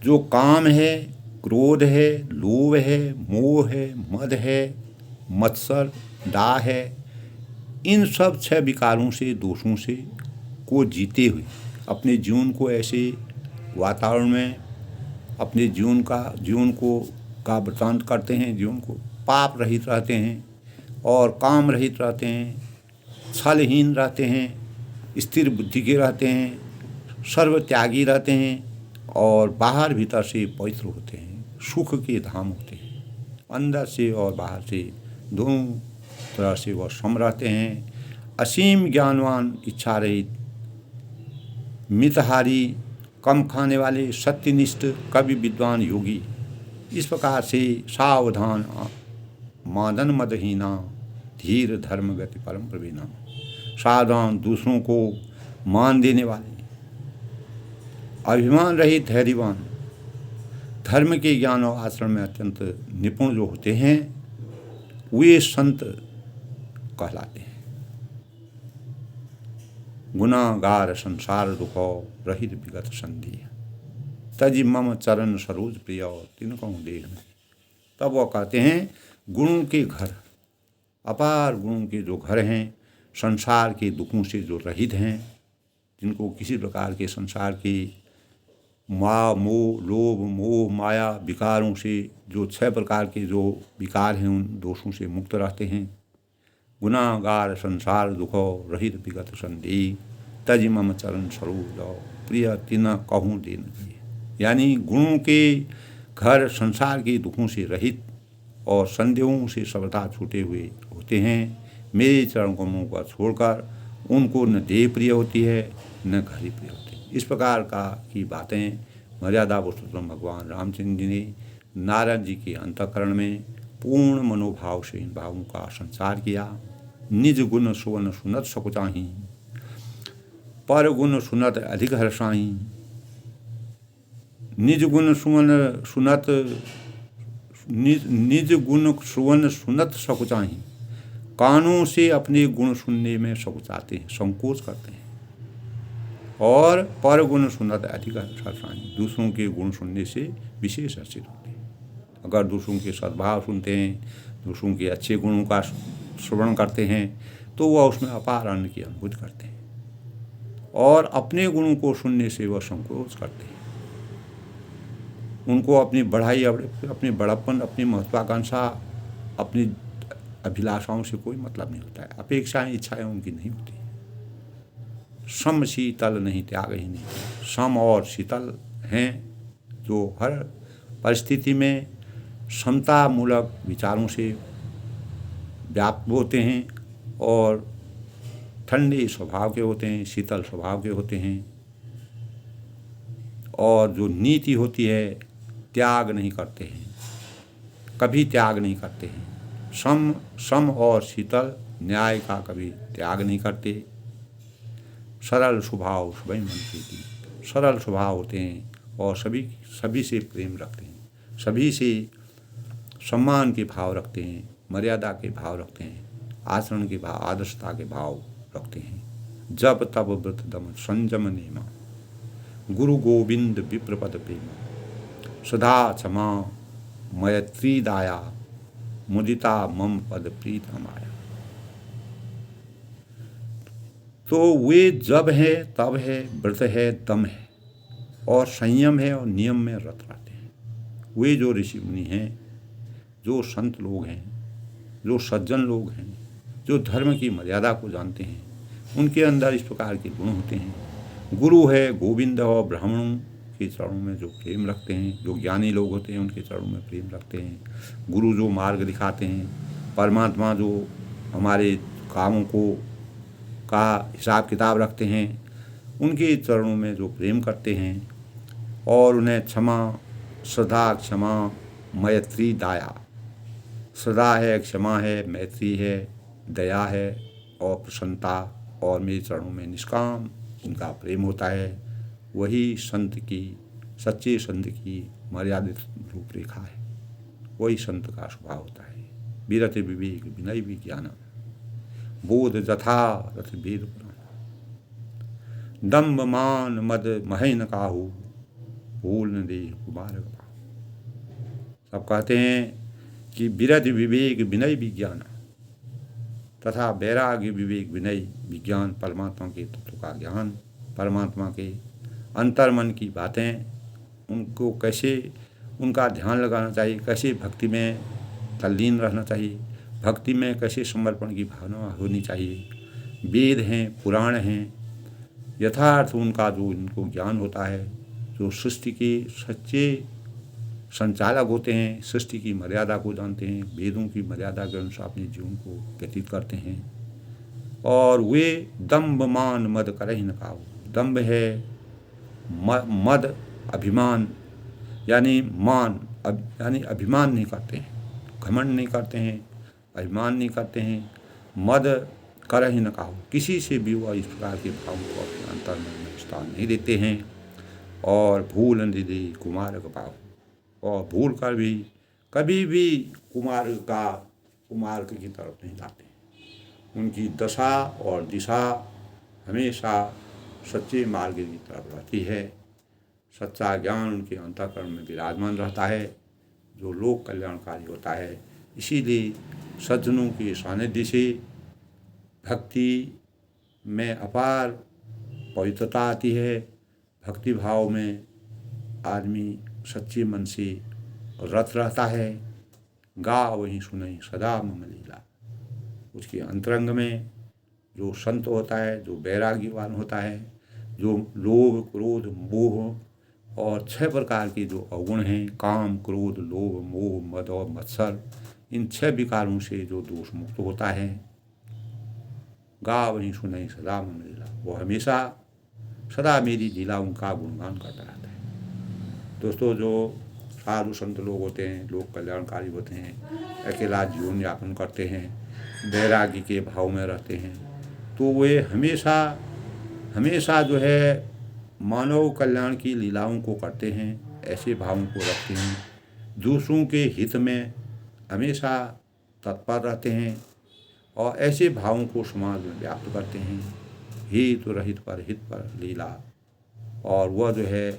जो काम है, क्रोध है, लोभ है, मोह है, मद है, मत्सर, डाह है, इन सब 6 विकारों से, दोषों से को जीते हुए अपने जीवन को ऐसे वातावरण में अपने जीवन का वृतांत करते हैं, जीवन को पाप रहित रहते हैं और काम रहित रहते हैं, छलहीन रहते हैं, स्थिर बुद्धि के रहते हैं, सर्व त्यागी रहते हैं और बाहर भीतर से पवित्र होते हैं, सुख के धाम होते हैं। अंदर से और बाहर से दोनों तरह से वह सम रहते हैं। असीम ज्ञानवान, इच्छा रहित, मितहारी, कम खाने वाले, सत्यनिष्ठ, कवि विद्वान, योगी। इस प्रकार से सावधान, मादन मदहीना, धीर धर्म गति परम प्रवीणा। सावधान, दूसरों को मान देने वाले, अभिमान रहित, धैर्यवान, धर्म के ज्ञान और आचरण में अत्यंत निपुण जो होते हैं वे संत कहलाते हैं। गुनागार संसार दुखो रहित विगत संधि, तजि मम चरण सरोज प्रिय तिनको देह में। तब वह कहते हैं गुणों के घर, अपार गुणों के जो घर हैं, संसार के दुखों से जो रहित हैं, जिनको किसी प्रकार के संसार की मोह, लोभ, मोह, माया विकारों से जो 6 प्रकार के जो विकार हैं उन दोषों से मुक्त रहते हैं। गुनागार संसार दुखो रहित विगत संधि, तजि मम चरण सरोज प्रिय तिन कहूँ देन। यानी गुणों के घर संसार के दुखों से रहित और संदेहों से सर्वथा छूटे हुए होते हैं। मेरे चरण कमलों को छोड़कर उनको न देह प्रिय होती है न घड़ी प्रिय होती है। इस प्रकार की बातें मर्यादा पुरुषोत्तम भगवान रामचंद्र जी ने नारद जी के अंतःकरण में पूर्ण मनोभाव से इन भावों का संचार किया। निज गुण सुवन सुनत सकुचाही, पर गुण सुनत अधिक हर्षाही। निज गुण सुवन सुनत सकुचाही, कानों से अपने गुण सुनने में सकुचाते हैं, संकोच करते हैं। और पर गुण सुनत अधिक हर्षाही, दूसरों के गुण सुनने से विशेष हर्षित होते हैं। अगर दूसरों के सद्भाव सुनते हैं, दूसरों के अच्छे गुणों का श्रवण करते हैं तो वह उसमें अपार आनंद की अनुभूति करते हैं और अपने गुणों को सुनने से वह संकोच करते हैं। उनको अपनी बढ़ाई, अपनी बड़प्पन, अपनी महत्वाकांक्षा, अपनी अभिलाषाओं से कोई मतलब नहीं होता है, अपेक्षाएं इच्छाएं उनकी नहीं होती। सम शीतल नहीं त्याग ही नहीं, सम और शीतल हैं जो हर परिस्थिति में समता मूलक विचारों से व्याप्त होते हैं और ठंडे स्वभाव के होते हैं, शीतल स्वभाव के होते हैं। और जो नीति होती है, त्याग नहीं करते हैं, कभी त्याग नहीं करते हैं। सम और शीतल न्याय का कभी त्याग नहीं करते। सरल स्वभाव सभी मन की, सरल स्वभाव होते हैं और सभी से प्रेम रखते हैं, सभी से सम्मान के भाव रखते हैं, मर्यादा के भाव रखते हैं, आचरण के भाव, आदर्शता के भाव रखते हैं। जब तब व्रत दम संयम नेमा, गुरु गोविंद विप्रपद प्रेमा, सदा क्षमा मैत्री दाया, मुदिता मम पद प्रीत माया। तो वे जब है तब है, व्रत है, दम है और संयम है और नियम में रत रहते हैं। वे जो ऋषि मुनि हैं, जो संत लोग हैं, जो सज्जन लोग हैं, जो धर्म की मर्यादा को जानते हैं, उनके अंदर इस प्रकार के गुण होते हैं। गुरु है, गोविंद और ब्राह्मणों के चरणों में जो प्रेम रखते हैं, जो ज्ञानी लोग होते हैं उनके चरणों में प्रेम रखते हैं। गुरु जो मार्ग दिखाते हैं, परमात्मा जो हमारे कामों को का हिसाब किताब रखते हैं, उनके चरणों में जो प्रेम करते हैं और उन्हें क्षमा, श्रद्धा, क्षमा, मैत्री, दया, सदा है, क्षमा है, मैत्री है, दया है और प्रसन्नता और मेरे चरणों में निष्काम उनका प्रेम होता है। वही संत की, सच्चे संत की मर्यादित रूपरेखा है, वही संत का स्वभाव होता है। विरत विवेक विनय विज्ञान, बोध जथा रथ भेद पुराण, दम्भ मान मद महे न काहू, भूल न दे कुमार गवाहू। सब कहते हैं कि विरत विवेक विनय विज्ञान तथा वैराग्य विवेक विनय विज्ञान, परमात्मा के तत्व का ज्ञान, परमात्मा के अंतर्मन की बातें, उनको कैसे उनका ध्यान लगाना चाहिए, कैसे भक्ति में तल्लीन रहना चाहिए, भक्ति में कैसे समर्पण की भावना होनी चाहिए। वेद हैं, पुराण हैं, यथार्थ उनका जो इनको ज्ञान होता है, जो सृष्टि के सच्चे संचालक होते हैं, सृष्टि की मर्यादा को जानते हैं, वेदों की मर्यादा के अनुसार अपने जीवन को व्यतीत करते हैं। और वे दम्भ मान मद करहि न काहू, दम्भ है, मद अभिमान यानी मान यानी अभिमान नहीं करते हैं, घमंड नहीं करते हैं, अभिमान नहीं करते हैं। मद करहि न काहू, किसी से भी वह इस प्रकार के भावों को अपने अंतर्मन में स्थान नहीं देते हैं। और भूल न दे कुमार गवाहू, और भूल कर भी कभी भी कुमार्ग की तरफ नहीं जाते। उनकी दशा और दिशा हमेशा सच्चे मार्ग की तरफ रहती है। सच्चा ज्ञान उनके अंतःकरण में विराजमान रहता है, जो लोक कल्याणकारी होता है। इसीलिए सज्जनों के सानिध्य से भक्ति में अपार पवित्रता आती है। भक्ति भाव में आदमी सच्चे मन से रत रहता है। गा वहीं सुनई सदा मम लीला, उसके अंतरंग में जो संत होता है, जो वैराग्यवान होता है, जो लोभ, क्रोध, मोह और 6 प्रकार के जो अवगुण हैं, काम, क्रोध, लोभ, मोह, मद और मत्सर, इन 6 विकारों से जो दोष मुक्त होता है, गा वहीं सुनई सदा मम लीला, वो हमेशा सदा मेरी लीलाओं का गुणगान करता रहता है। दोस्तों, जो साधु संत लोग होते हैं, लोक कल्याणकारी होते हैं, अकेला जीवन यापन करते हैं, वैराग्य के भाव में रहते हैं, तो वे हमेशा जो है मानव कल्याण की लीलाओं को करते हैं, ऐसे भावों को रखते हैं, दूसरों के हित में हमेशा तत्पर रहते हैं और ऐसे भावों को समाज में व्याप्त करते हैं। हित रहित पर हित पर लीला, और वह जो है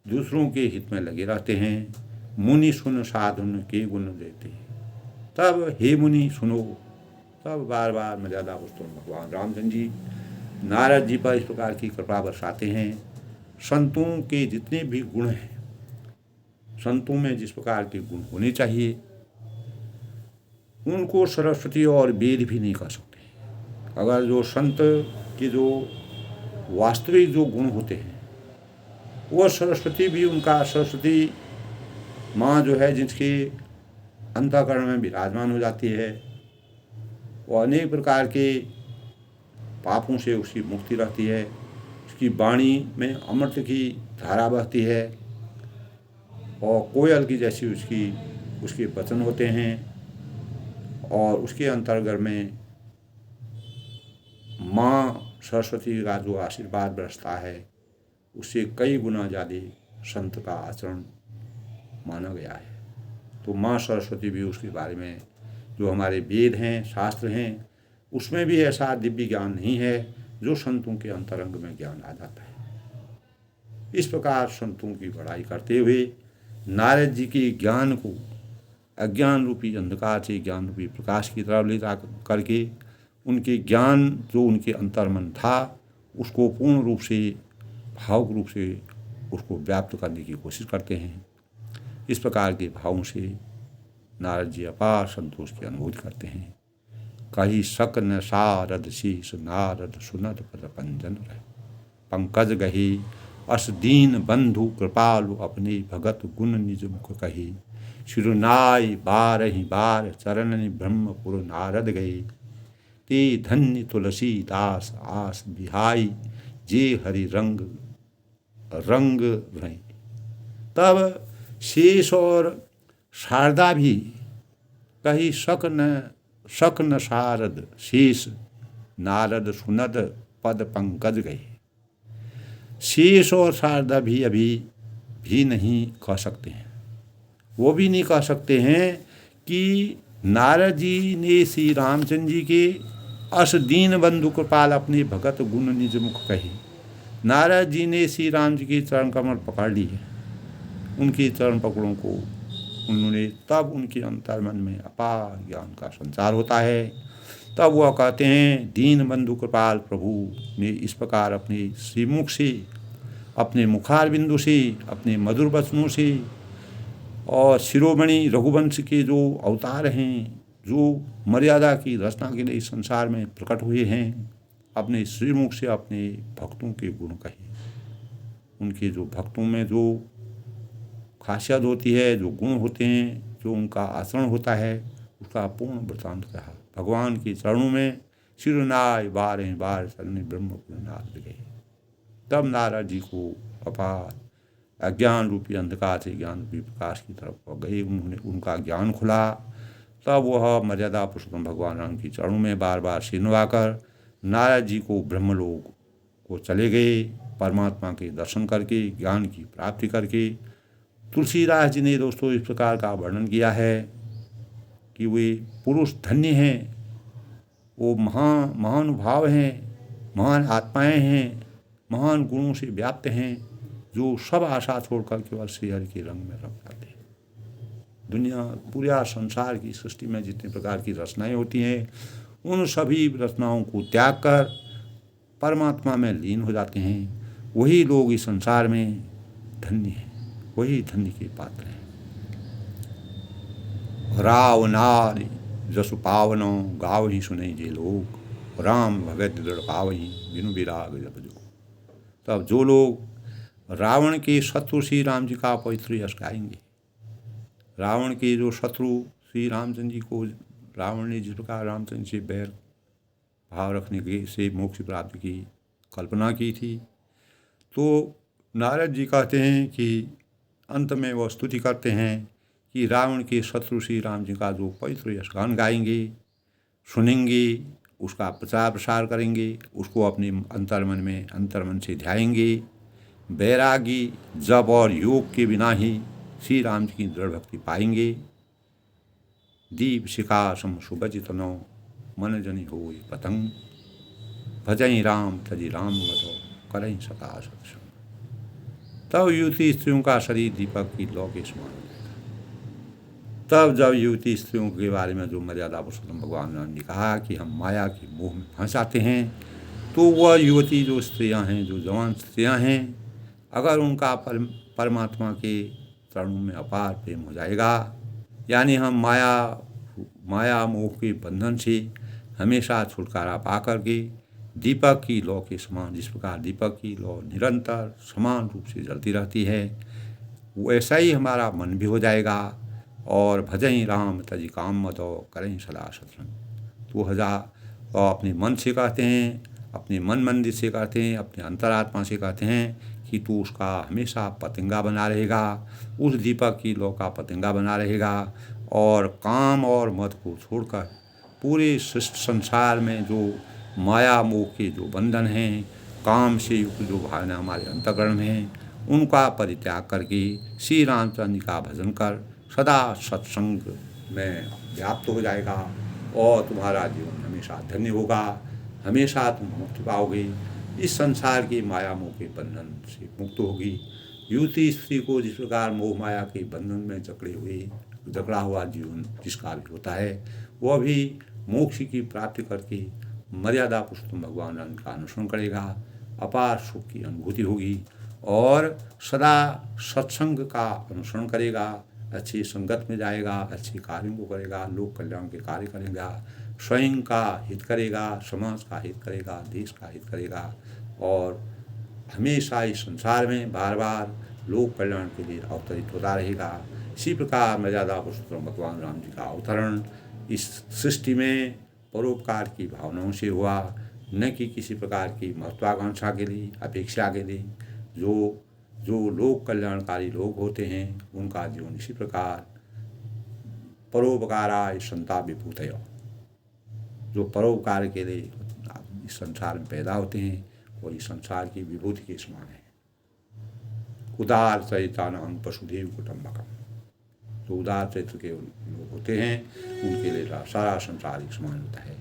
दूसरों के हित में लगे रहते हैं। मुनि सुन साधुन के गुण देते हैं, तब हे मुनि सुनो, तब बार बार मर्यादा पुरुषोत्तम भगवान रामचंद्र जी नारद जी पर इस प्रकार की कृपा बरसाते हैं। संतों के जितने भी गुण हैं, संतों में जिस प्रकार के गुण होने चाहिए, उनको सरस्वती और वेद भी नहीं कह सकते। अगर जो संत के जो वास्तविक जो गुण होते हैं वो सरस्वती भी उनका, सरस्वती माँ जो है जिसके अंतःकरण में विराजमान हो जाती है, वो अनेक प्रकार के पापों से उसकी मुक्ति रहती है, उसकी वाणी में अमृत की धारा बहती है और कोयल की जैसी उसके वचन होते हैं और उसके अंतर्गत में माँ सरस्वती का जो आशीर्वाद बरसता है उससे कई गुना ज़्यादा संत का आचरण माना गया है। तो माँ सरस्वती भी उसके बारे में जो हमारे वेद हैं, शास्त्र हैं, उसमें भी ऐसा दिव्य ज्ञान नहीं है जो संतों के अंतरंग में ज्ञान आ जाता है। इस प्रकार संतों की बड़ाई करते हुए नारद जी के ज्ञान को अज्ञान रूपी अंधकार से ज्ञान रूपी प्रकाश की तरफ ले जा करके उनके ज्ञान जो उनके अंतर्मन था उसको पूर्ण रूप से भावुक रूप से उसको व्याप्त करने की कोशिश करते हैं। इस प्रकार के भावों से नारद जी अपार संतोष की अनुभूति करते हैं। कही शक न सारद शीस नारद सुनत पद पंजन रहे, पंकज गही अस दीन बंधु कृपालु अपने भगत गुण निज मुख कही, शिरुनाई बारहि बार चरणनि ब्रह्मपुर नारद गए, ते धन्य तुलसी दास आस बिहाई जे हरि रंग रंग रहे। तब शेष और शारदा भी कही शक न शारद शेष नारद सुनद पद पंकज गए। शेष और शारदा भी अभी भी नहीं कह सकते हैं, वो भी नहीं कह सकते हैं कि नारद जी ने श्री रामचंद्र जी के अस दीन बंधु कृपाल अपने भगत गुण निज मुख कहे। नारद जी ने श्री राम जी के चरण कमल पकड़ ली है, उनके चरण पकड़ों को उन्होंने, तब उनके अंतर्मन में अपार ज्ञान का संचार होता है। तब वह कहते हैं दीन बंधु कृपाल प्रभु ने इस प्रकार अपने श्रीमुख से, अपने मुखार बिंदु से, अपने मधुर वचनों से और शिरोमणि रघुवंश के जो अवतार हैं, जो मर्यादा की रचना के लिए इस संसार में प्रकट हुए हैं, अपने श्रीमुख से अपने भक्तों के गुण कहे। उनके जो भक्तों में जो खासियत होती है, जो गुण होते हैं, जो उनका आचरण होता है, उसका पूर्ण वृत्तांत कहा। भगवान के चरणों में शिरुनाय बारह बार चरण ब्रह्मपुर नारद गए। तब नारद जी को अपार अज्ञान रूपी अंधकार से ज्ञान रूपी प्रकाश की तरफ गए, उन्होंने उनका ज्ञान खुला। तब वह मर्यादा पुरुषोत्तम भगवान राम के चरणों में बार बार सिर नवाकर नारद जी को ब्रह्मलोक को चले गए। परमात्मा के दर्शन करके, ज्ञान की प्राप्ति करके तुलसीदास जी ने दोस्तों इस प्रकार का वर्णन किया है कि वे पुरुष धन्य हैं, वो महानुभाव हैं, महान आत्माएं हैं, महान गुणों से व्याप्त हैं, जो सब आशा छोड़कर केवल श्री हरि के रंग में रम जाते हैं। दुनिया पूरा संसार की सृष्टि में जितने प्रकार की रचनाएं होती हैं, उन सभी रचनाओं को त्याग कर परमात्मा में लीन हो जाते हैं। वही लोग इस संसार में धन्य हैं, वही धन्य के पात्र हैं। राव नारी जसु पावनो गाव ही सुने जे लोग, राम भगत दृढ़ पावही बिनु विराग जप जो। तब जो लोग रावण के शत्रु श्री राम जी का पवित्र यश गाएंगे, रावण के जो शत्रु श्री रामचंद्र जी को रावण ने जिस प्रकार रामचंद्र से बैर भाव रखने के से मोक्ष प्राप्ति की कल्पना की थी, तो नारद जी कहते हैं कि अंत में वह स्तुति करते हैं कि रावण के शत्रु श्री राम जी का जो पवित्र यश गान गाएंगे, सुनेंगे, उसका प्रचार प्रसार करेंगे, उसको अपने अंतर्मन से ध्याएंगे, वैरागी जप और योग के बिना ही श्री राम जी की दृढ़ भक्ति पाएंगे। दीप शिखा सम सुभजितनो मन जनि होय पतंग, भजई राम तजि राम मतो करई सका सत्संग। तब युवती स्त्रियों का शरीर दीपक की लौ के समान हो जाएगा। तब जब युवती स्त्रियों के बारे में जो मर्यादा पुरुषोत्तम भगवान राम ने कहा कि हम माया के मोह में फंस जाते हैं, तो वह युवती जो स्त्रियां हैं, जो जवान स्त्रियां हैं, अगर उनका परमात्मा के चरणों में अपार प्रेम हो जाएगा, यानी हम माया माया मोह के बंधन से हमेशा छुटकारा पा करके दीपक की लौ के समान, जिस प्रकार दीपक की लौ निरंतर समान रूप से जलती रहती है, वैसा ही हमारा मन भी हो जाएगा। और भजई राम तज काम मदो करें सदा सत्संग। तो अपने मन से कहते हैं, अपने मन मंदिर से कहते हैं, अपने अंतरात्मा से कहते हैं कि तू उसका हमेशा पतंगा बना रहेगा, उस दीपक की लौ का पतंगा बना रहेगा। और काम और मद को छोड़कर पूरे सृष्टि संसार में जो माया मोह के जो बंधन हैं, काम से युक्त जो भावना हमारे अंतःकरण में हैं, उनका परित्याग करके श्री रामचंद्र जी का भजन कर सदा सत्संग में व्याप्त हो जाएगा और तुम्हारा जीवन हमेशा धन्य होगा, हमेशा तुम मुक्ति पाओगे, इस संसार की माया मोह के बंधन से मुक्त होगी। युवती स्त्री को जिस प्रकार मोह माया के बंधन में जकड़ा हुआ जीवन जिसका भी होता है, वह भी मोक्ष की प्राप्ति करके मर्यादा पुरुषोत्तम भगवान राम का अनुसरण करेगा, अपार सुख की अनुभूति होगी और सदा सत्संग का अनुसरण करेगा, अच्छी संगत में जाएगा, अच्छे कार्यों को करेगा, लोक कल्याण के कार्य करेगा, स्वयं का हित करेगा, समाज का हित करेगा, देश का हित करेगा और हमेशा इस संसार में बार बार लोक कल्याण के लिए अवतरित होता रहेगा। इसी प्रकार मर्यादा पुरुषोत्तम भगवान राम जी का अवतरण इस सृष्टि में परोपकार की भावनाओं से हुआ, न कि किसी प्रकार की महत्वाकांक्षा के लिए, अपेक्षा के लिए। जो लोक कल्याणकारी लोग होते हैं उनका जीवन इसी प्रकार परोपकाराय संता विभूतय, जो परोपकार के लिए इस संसार में पैदा होते हैं वही संसार की विभूति के समान है। उदार चरितानां पशुदेव कुटुंबकम, जो उदार चरित्र के लोग होते हैं उनके लिए सारा संसार एक समान होता है।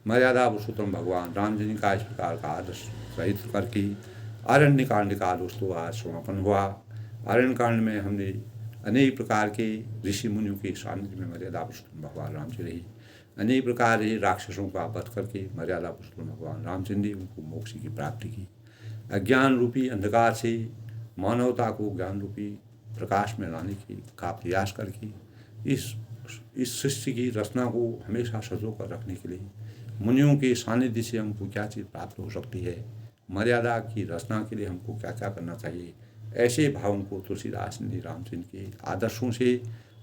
मर्यादा पुरुषोत्तम भगवान राम जी का इस प्रकार का आदर्श चरित्र करके आरण्य कांड का दोस्तों आज समापन हुआ। आरण्य कांड में हमने अनेक प्रकार के ऋषि मुनियों के सानिध्य में मर्यादा पुरुषोत्तम भगवान राम जी रही, अनेक प्रकार के राक्षसों का वध करके मर्यादा पुरुषोत्तम भगवान रामचंद्र जी उनको मोक्ष की प्राप्ति की। अज्ञान रूपी अंधकार से मानवता को ज्ञान रूपी प्रकाश में लाने का प्रयास करके इस सृष्टि की रचना को हमेशा सजो कर रखने के लिए मुनियों के सानिध्य से हमको क्या चीज़ प्राप्त हो सकती है, मर्यादा की रचना के लिए हमको क्या क्या करना चाहिए, ऐसे भावों को तुलसीदास ने रामचंद्र के आदर्शों से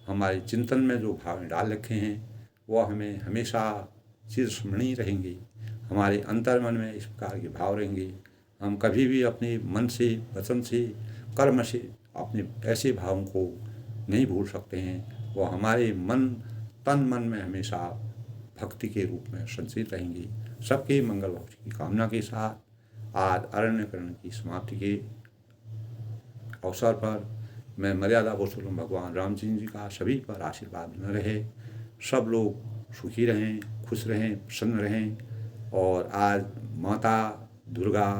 हमारे चिंतन में जो भाव डाल रखे हैं वह हमें हमेशा चिरस्मरणीय रहेंगे। हमारे अंतर मन में इस प्रकार के भाव रहेंगे। हम कभी भी अपने मन से, वचन से, कर्म से अपने ऐसे भावों को नहीं भूल सकते हैं। वह हमारे तन मन में हमेशा भक्ति के रूप में संचित रहेंगे। सबके मंगल भक्ति की कामना के साथ आज अरण्यकरण की समाप्ति के अवसर पर मैं मर्यादा पुरुषोत्तम भगवान रामचंद्र जी का सभी पर आशीर्वाद बना रहे, सब लोग सुखी रहें, खुश रहें, प्रसन्न रहें। और आज माता दुर्गा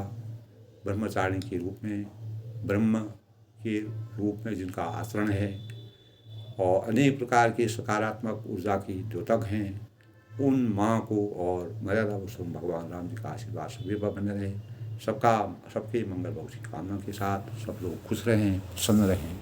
ब्रह्मचारिणी के रूप में, ब्रह्म के रूप में जिनका आचरण है और अनेक प्रकार के सकारात्मक ऊर्जा की द्योतक हैं, उन माँ को और मर्यादा पुरुषोत्तम भगवान राम जी का आशीर्वाद सभी पर बने रहे। सबके मंगल भविष्य की कामना के साथ सब लोग खुश रहें, प्रसन्न रहें।